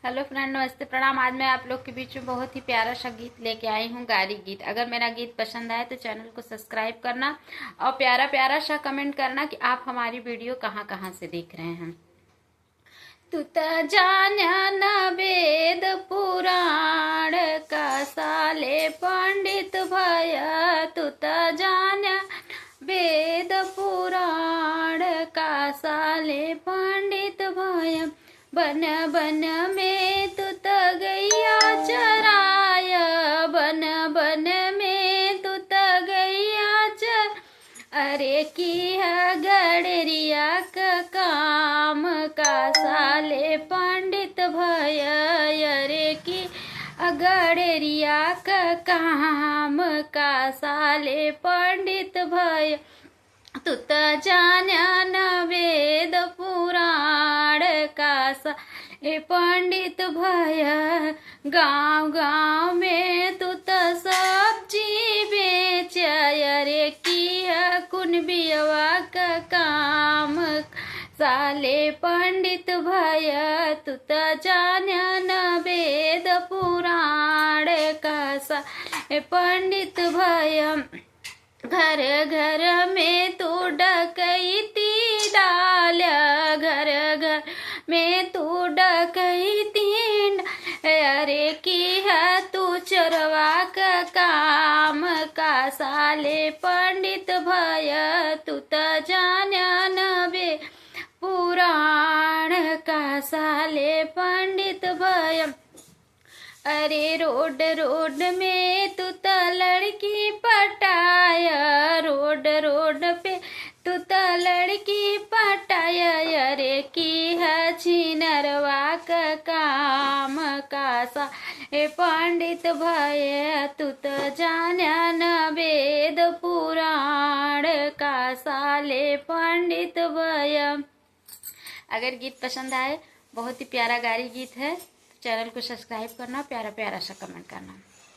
Hello friend, नमस्ते, प्रणाम। आज मैं आप लोग के बीच में बहुत ही प्यारा सा गीत लेके आई हूँ, गारी गीत। अगर मेरा गीत पसंद आए तो चैनल को सब्सक्राइब करना और प्यारा प्यारा सा कमेंट करना कि आप हमारी वीडियो कहाँ कहाँ से देख रहे हैं। तू त जान्या न वेद पुराण का साले पंडित भय, तू त जान्या वेद पुराण का साले पंडित भय। बन बन में तू त गैया चराय, बन बन में तू त गैया चर। अरे की है गड़रिया का काम का साले पंडित भय, अरे की गड़रिया का काम का साले पंडित भय। तू त जान्या न वेद पुराण का साले पंडित भय। गाँव गाँव में तू त सब्जी बेच, अरे की कुनबियवा का काम साले पंडित भय। तू त जान्या न वेद पुराण का साले पंडित भय। घर घर में तू डकैती डाल, घर घर में तू डकैती, अरे की है तू चोरवा का काम का साले पंडित भय। तू त जान्या न वे पुराण का साले पंडित भय। अरे रोड रोड में तू त लड़की पटाय, रोड रोड पे तू त लड़की पटाय, अरे की है छिनरवा का काम का साले पंडित भय। तू त जान्या न वेद पुराण का साले पंडित भय। अगर गीत पसंद आए, बहुत ही प्यारा गारी गीत है, चैनल को सब्सक्राइब करना, प्यारा प्यारा सा कमेंट करना।